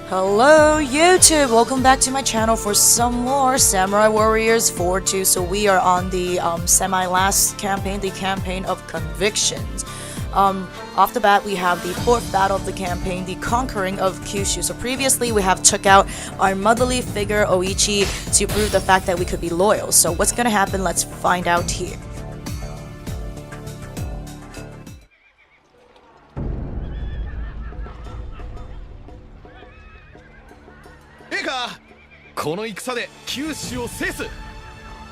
Hello YouTube, welcome back to my channel for some more Samurai Warriors 4-2. So we are on the semi-last campaign, the campaign of convictions. Off the bat we have the 4th battle of the campaign, the conquering of Kyushu. So previously we have took out our motherly figure Oichi to prove the fact that we could be loyal. So what's gonna happen, let's find out here. Eka, この戦で九州を制す。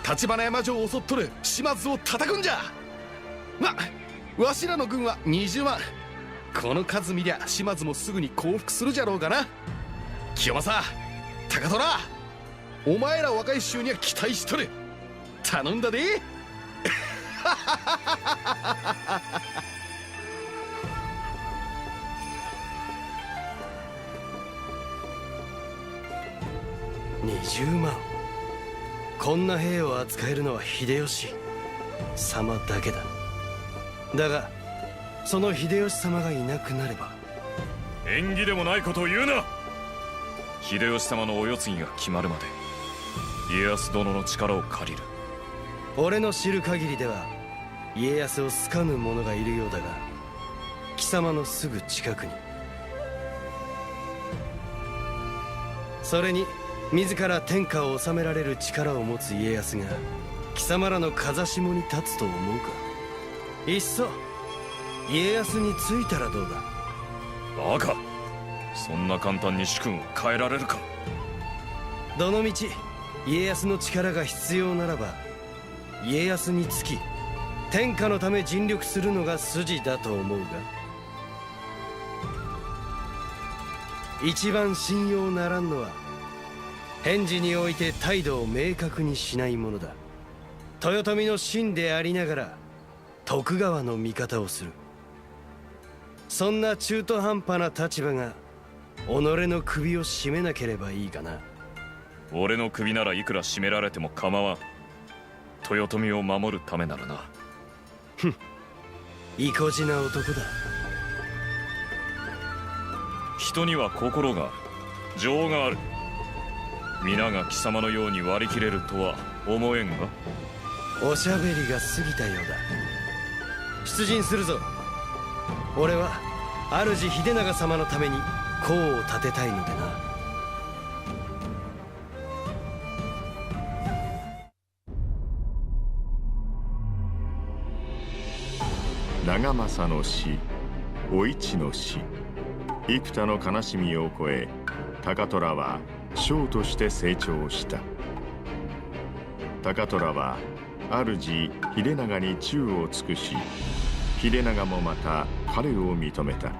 橘山城を襲っとる島津を叩くんじゃ。わしらの軍は20万。この数見りゃ島津もすぐに降伏するじゃろうがな。清正、高虎、お前ら若い衆には期待しとる。頼んだで。20万。こんな兵を扱えるのは秀吉様だけだ。だがその秀吉様がいなくなれば。縁起でもないことを言うな。秀吉様のお世継ぎが決まるまで家康殿の力を借りる。俺の知る限りでは家康を好かぬ者がいるようだが、貴様のすぐ近くに。それに自ら天下を治められる力を持つ家康が貴様らの風下に立つと思うか。いっそ家康についたらどうだ。バカ、そんな簡単に主君を変えられるか。どのみち家康の力が必要ならば家康につき天下のため尽力するのが筋だと思うが、一番信用ならんのは返事において態度を明確にしないものだ。豊臣の臣でありながら徳川の味方をする。そんな中途半端な立場が己の首を絞めなければいいかな。俺の首ならいくら絞められても構わん。豊臣を守るためならな。ふん、意固地な男だ。人には心がある、情がある。皆が貴様のように割り切れるとは思えんが。おしゃべりが過ぎたようだ。出陣するぞ。俺は主秀長様のために功を立てたいのでな。長政の死、お市の死、幾多の悲しみを超え、高虎は将として成長した。高虎は主秀長に忠を尽くし、秀長もまた彼を認めた。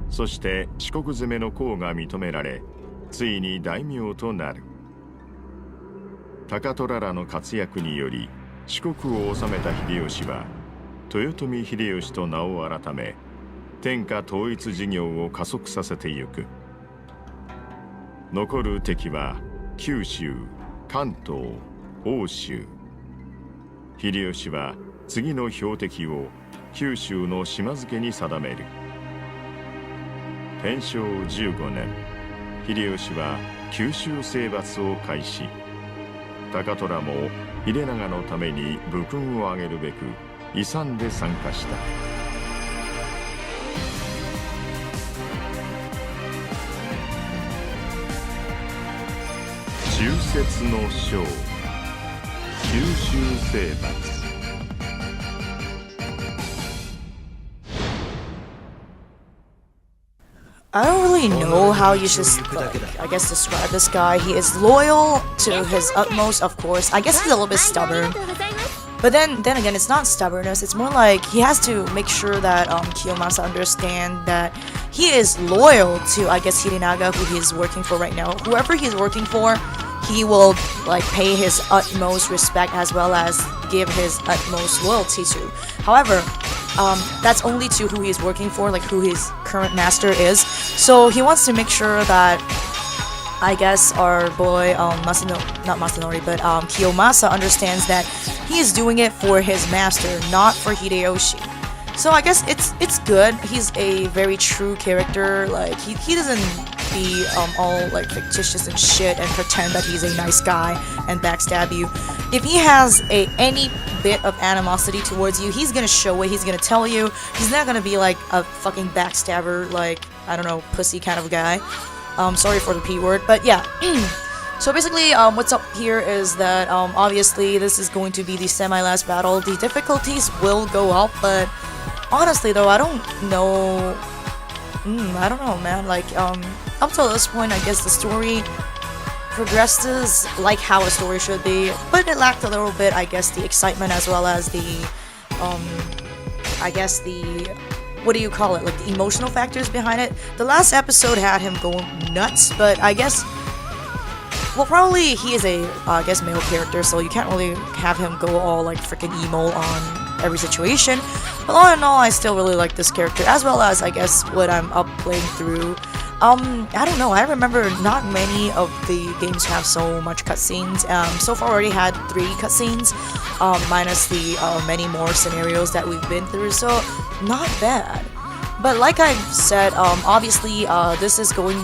そして四国攻めの功が認められ、ついに大名となる。高虎らの活躍により四国を治めた秀吉は豊臣秀吉と名を改め、天下統一事業を加速させてゆく。残る敵は九州、関東、奥州。秀吉は次の標的を九州の島津家に定める。天正15年、秀吉は九州征伐を開始。高虎も秀長のために武勲を挙げるべく勇んで参加した。中節の将、九州征伐。I don't really know how you should, I guess, describe this guy. He is loyal to his utmost, of course. I guess he's a little bit stubborn. But then again, it's not stubbornness. It's more like he has to make sure that Kiyomasa understand that he is loyal to, I guess, Hidenaga, who he's working for right now. Whoever he's working for, he will like pay his utmost respect as well as give his utmost loyalty to. However, that's only to who he's working for, like who his current master is. So he wants to make sure that, I guess, our boy not Masanori, but Kiyomasa understands that he is doing it for his master, not for Hideyoshi. So I guess it's good. He's a very true character. Like he doesn't be all like fictitious and shit and pretend that he's a nice guy and backstab you. If he has any bit of animosity towards you, he's gonna show it, he's gonna tell you. He's not gonna be like a fucking backstabber, like, I don't know, pussy kind of guy. Sorry for the P word, but yeah. So basically, what's up here is that, obviously, this is going to be the semi-last battle. The difficulties will go up, but honestly, though, I don't know, man. Like, up till this point, I guess the story progresses like how a story should be, but it lacked a little bit, I guess, the excitement as well as the, I guess the, what do you call it, like the emotional factors behind it. The last episode had him going nuts, but I guess, well, probably he is a, I guess, male character, so you can't really have him go all, like, freaking emo on every situation. But all in all, I still really like this character, as well as, I guess, what I'm up playing through. I don't know, I remember not many of the games have so much cutscenes. So far, I already had 3 cutscenes, minus the many more scenarios that we've been through, so not bad. But like I've said, obviously, this is going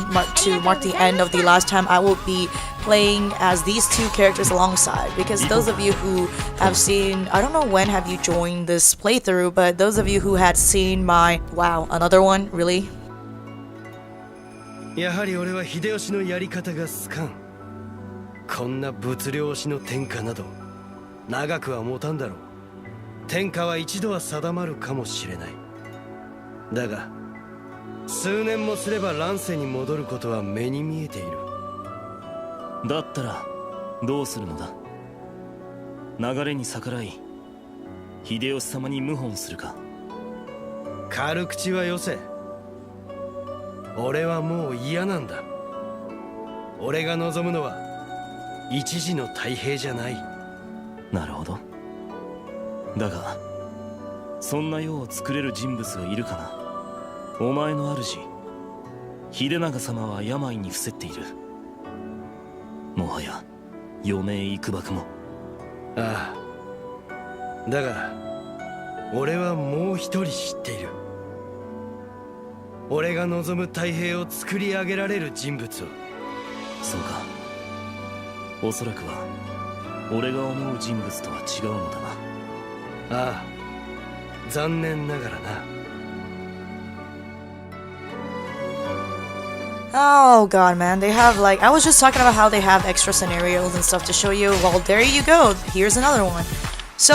to mark the end of the last time I will be playing as these 2 characters alongside, because those of you who have seen, I don't know when have you joined this playthrough, but those of you who had seen my, wow, another one, really? やはり俺は秀吉のやり方が好かん。こんな物量しの天下など長くは持たんだろう。天下は一度は定まるかもしれない。だが数年もすれば乱世に戻ることは目に見えている。だったらどうするのだ。流れに逆らい秀吉様に謀反するか。軽口はよせ。俺はもう嫌なんだ。俺が望むのは一時の太平じゃない。なるほど。だがそんな世を作れる人物がいるかな。お前の主秀長様は病に伏せっている。もはや余命いくばくも。ああ、だが俺はもう一人知っている。俺が望む太平を作り上げられる人物を。そうか。おそらくは俺が思う人物とは違うのだな。ああ、残念ながらな。Oh god, man, they have like, I was just talking about how they have extra scenarios and stuff to show you. Well, there you go, here's another one. So,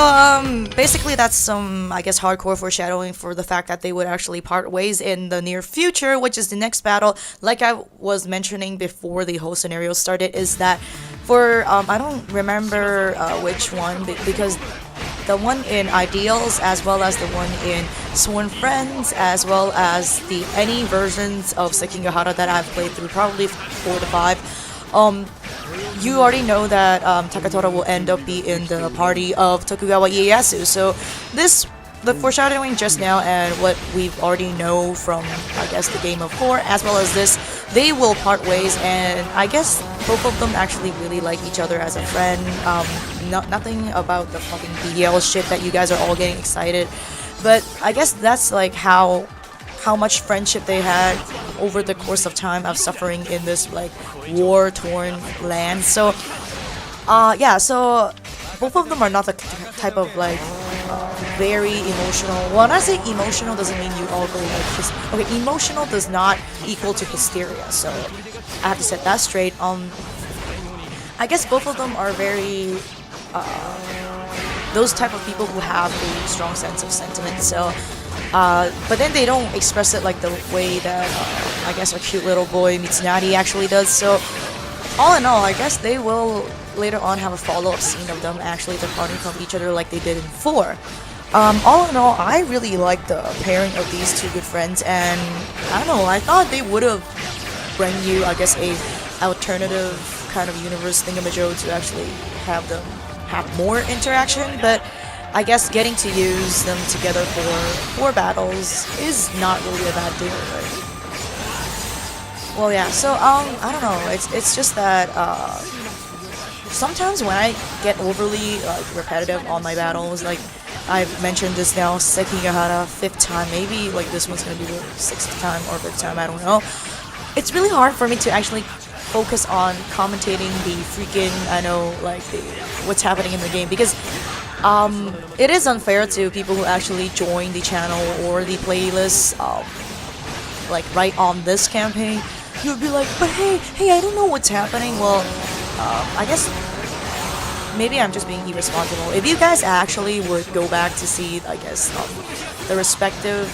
basically that's some, I guess, hardcore foreshadowing for the fact that they would actually part ways in the near future, which is the next battle. Like I was mentioning before the whole scenario started, is that for, I don't remember which one, because the one in Ideals, as well as the one in Sworn Friends, as well as the any versions of Sekigahara that I've played through, probably 4 to 5, you already know that Takatora will end up be in the party of Tokugawa Ieyasu. So the foreshadowing just now and what we've already know from, I guess, the Game of 4, as well as this, they will part ways, and I guess both of them actually really like each other as a friend. Nothing about the fucking BL shit that you guys are all getting excited, but I guess that's like how much friendship they had over the course of time of suffering in this like war-torn land. So yeah, so both of them are not the type of like very emotional. Well, when I say emotional, doesn't mean you all go like okay, emotional does not equal to hysteria, so I have to set that straight. I guess both of them are very those type of people who have a strong sense of sentiment. So but then they don't express it like the way that I guess our cute little boy Mitsunari actually does. So all in all, I guess they will later on have a follow-up scene of them actually departing from each other like they did in 4. All in all, I really like the pairing of these 2 good friends, and I don't know, I thought they would have bring you, I guess, a alternative kind of universe thingamajig to actually have them have more interaction, but I guess getting to use them together for 4 battles is not really a bad deal, right? Well, yeah, so, I don't know, it's just that, sometimes when I get overly, repetitive on my battles, like, I've mentioned this now, Sekigahara, 5th time, maybe, like, this one's gonna be the 6th time or 5th time, I don't know. it's really hard for me to actually focus on commentating the freaking, I know, like what's happening in the game, because it is unfair to people who actually join the channel or the playlist like right on this campaign. You would be like, but hey, I don't know what's happening. Well, I guess maybe I'm just being irresponsible. If you guys actually would go back to see, I guess, the respective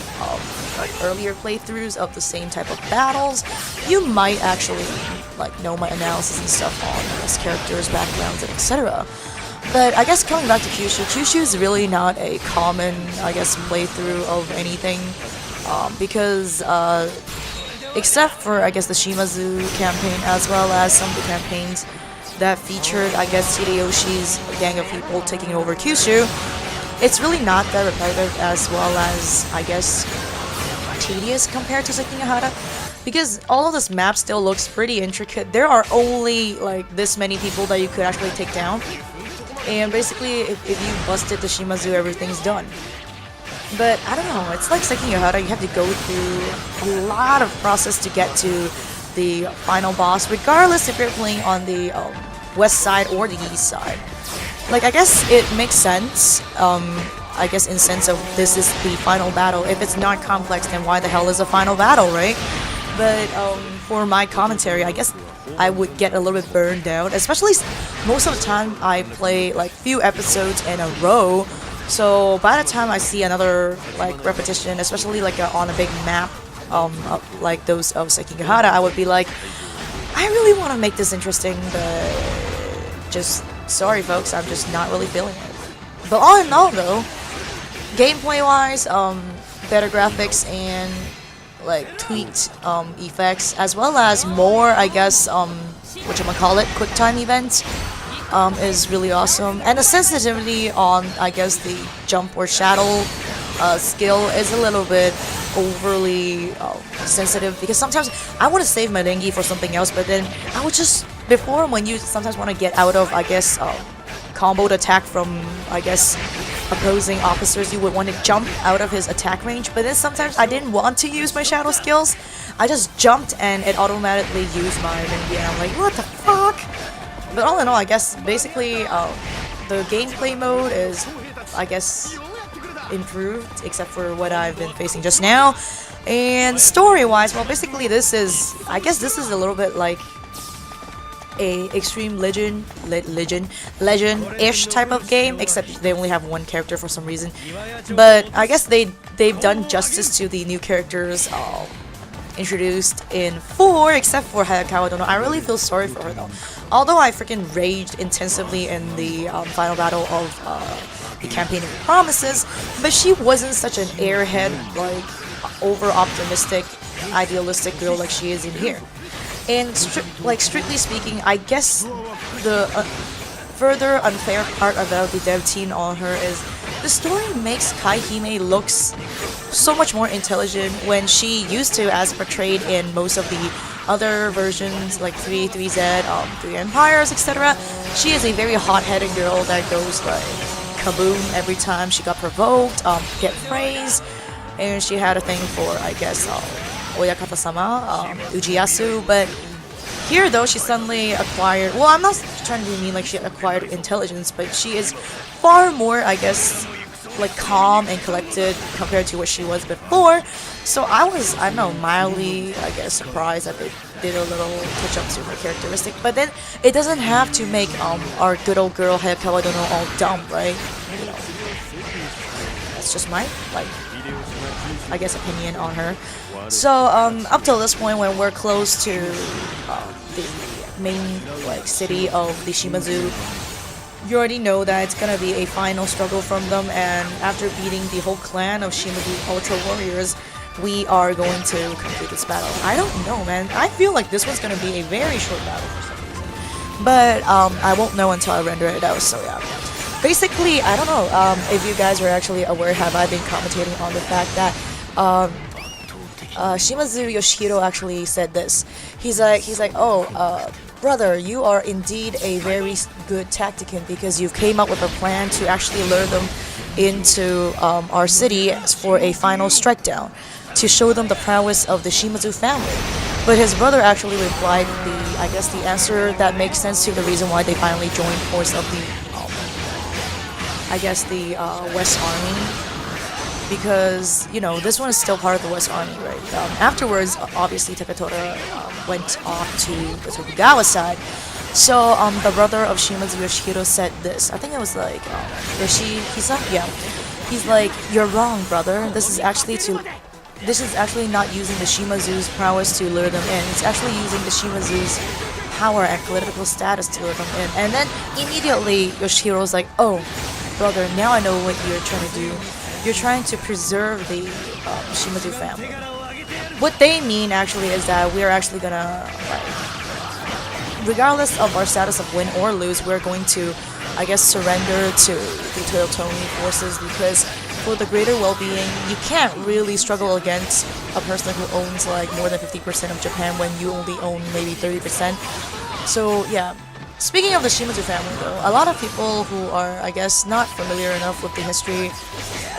like earlier playthroughs of the same type of battles, you might actually like know my analysis and stuff on, I guess, characters, backgrounds, and etc. But I guess coming back to Kyushu, Kyushu is really not a common, I guess, playthrough of anything, because except for, I guess, the Shimazu campaign, as well as some of the campaigns that featured, I guess, Hideyoshi's gang of people taking over Kyushu, it's really not that repetitive, as well as, I guess, tedious compared to Sekigahara, because all of this map still looks pretty intricate. There are only like this many people that you could actually take down, and basically if you busted the Shimazu, everything's done. But I don't know, it's like Sekigahara, you have to go through a lot of process to get to the final boss, regardless if you're playing on the west side or the east side. Like, I guess it makes sense, I guess in sense of this is the final battle. If it's not complex, then why the hell is a final battle, right? But for my commentary, I guess I would get a little bit burned out, especially most of the time I play like few episodes in a row. So by the time I see another like repetition, especially like on a big map, like those of Sekigahara, I would be like, I really want to make this interesting, but just sorry folks, I'm just not really feeling it. But all in all though, gameplay wise, better graphics and like tweaked effects, as well as more, I guess, whatchamacallit, quick time events, is really awesome. And the sensitivity on, I guess, the jump or shadow skill is a little bit overly sensitive, because sometimes I want to save my Dengi for something else, but then I would just, before, when you sometimes want to get out of, I guess, comboed attack from, I guess, opposing officers, you would want to jump out of his attack range, but then sometimes I didn't want to use my shadow skills. I just jumped and it automatically used my Dengi, and I'm like, what the fuck? But all in all, I guess, basically, the gameplay mode is, I guess, improved, except for what I've been facing just now. And story-wise, well, basically this is, I guess this is a little bit like a extreme legend-ish type of game, except they only have one character for some reason. But I guess they've done justice to the new characters introduced in 4, except for Hayakawa Dono. I really feel sorry for her though. Although I freaking raged intensively in the final battle of the Campaign of Promises, but she wasn't such an airhead, like over-optimistic, idealistic girl like she is in here. And strictly speaking, I guess the further unfair part about the dev team on her is the story makes Kaihime looks so much more intelligent when she used to, as portrayed in most of the other versions like 3, 3Z, 3 Empires, etc. She is a very hot-headed girl that goes like kaboom every time she got provoked, get praise, and she had a thing for, I guess, Oyakata-sama, Ujiyasu, but here though she suddenly acquired, well, I'm not trying to mean like she acquired intelligence, but she is far more, I guess, like calm and collected compared to what she was before. So I don't know, mildly, I guess, surprised that they did a little touch up to her characteristic, but then it doesn't have to make our good old girl Hayakawa Dono all dumb, right? You know, that's just my, like, I guess, opinion on her. So up till this point, when we're close to the main like city of the Shimazu, you already know that it's gonna be a final struggle from them, and after beating the whole clan of Shimazu Ultra Warriors, we are going to complete this battle. I don't know, man. I feel like this one's gonna be a very short battle for some reason, but I won't know until I render it out. So yeah. Basically, I don't know if you guys were actually aware, have I been commentating on the fact that Shimazu Yoshihiro actually said this. He's like, oh, brother, you are indeed a very good tactician because you've came up with a plan to actually lure them into our city for a final strike down, to show them the prowess of the Shimazu family. But his brother actually replied I guess the answer that makes sense to the reason why they finally joined force of the, I guess the West Army. Because, you know, this one is still part of the West Army, right? Afterwards, obviously Takatora went off to the Tokugawa side. So the brother of Shimazu, Yoshihiro, said this. I think it was like Yoshihisa? Yeah. He's like, "You're wrong, brother. This is actually not using the Shimazu's prowess to lure them in. It's actually using the Shimazu's power and political status to lure them in." And then immediately Yoshihiro's like, "Oh, brother, now I know what you're trying to do. You're trying to preserve the Shimazu family." What they mean actually is that we're actually gonna, like, regardless of our status of win or lose, we're going to, I guess, surrender to the Toyotomi forces, because for the greater well-being, you can't really struggle against a person who owns like more than 50% of Japan when you only own maybe 30%. So yeah. Speaking of the Shimazu family though, a lot of people who are, I guess, not familiar enough with the history,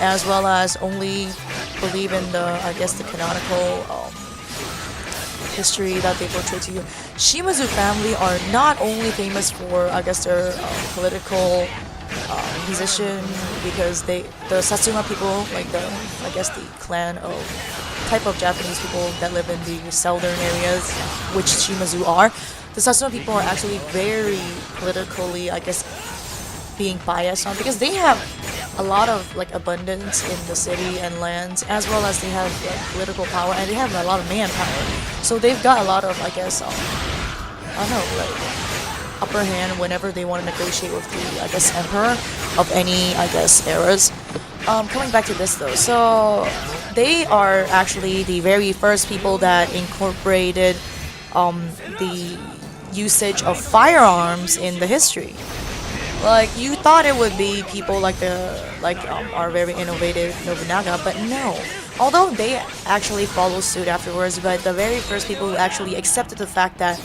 as well as only believe in the, I guess, the canonical history that they portray to you. Shimazu family are not only famous for, I guess, their political position, because the Satsuma people, like the, I guess, the clan of type of Japanese people that live in the southern areas, which Shimazu are. The Satsuma people are actually very politically, I guess, being biased on, because they have a lot of like abundance in the city and lands, as well as they have like, political power, and they have a lot of manpower. So they've got a lot of, I guess, I don't know, like upper hand whenever they want to negotiate with the, I guess, emperor of any, I guess, eras. Coming back to this though, so they are actually the very first people that incorporated the usage of firearms in the history. Like, you thought it would be people like our very innovative Nobunaga, but no. Although they actually followed suit afterwards, but the very first people who actually accepted the fact that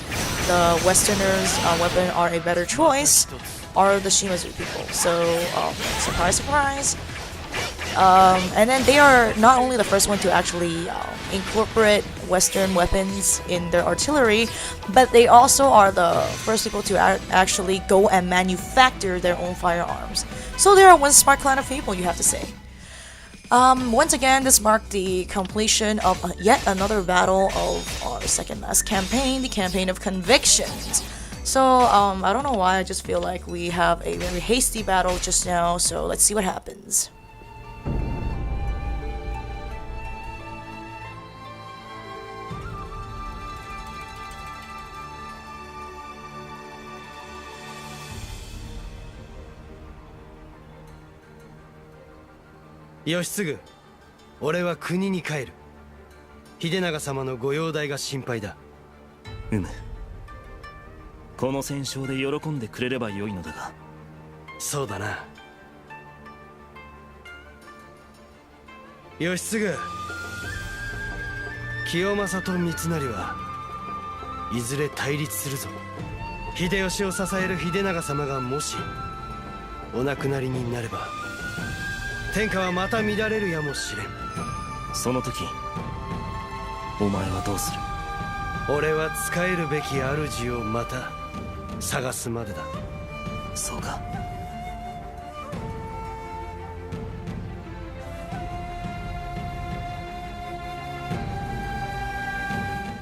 the Westerners' weapon are a better choice are the Shimazu people. So, surprise, surprise. And then they are not only the first one to actually incorporate Western weapons in their artillery, but they also are the first people to actually go and manufacture their own firearms. So they are one smart clan of people, you have to say. Once again, this marked the completion of yet another battle of our second last campaign, the campaign of convictions. So, I don't know why, I just feel like we have a very hasty battle just now, so let's see what happens.義継、俺は国に帰る。秀長様のご容体が心配だ。この戦勝で喜んでくれればよいのだが。そうだな。義継、清正と三成はいずれ対立するぞ。秀吉を支える秀長様がもしお亡くなりになれば、天下はまた乱れるやもしれん。その時お前はどうする？俺は仕えるべき主をまた探すまでだ。そうか。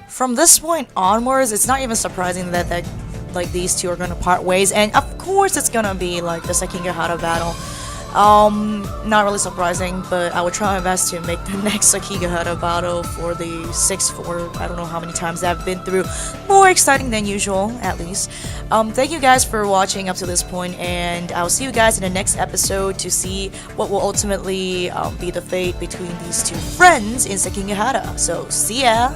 From this point onwards, it's not even surprising that like these two are gonna part ways, and of course it's gonna be like the Sekigahara battle. Not really surprising, but I would try my best to make the next Sekigahara battle for the 6th or I don't know how many times I've been through more exciting than usual, at least. Thank you guys for watching up to this point, and I'll see you guys in the next episode to see what will ultimately be the fate between these two friends in Sekigahara. So, see ya!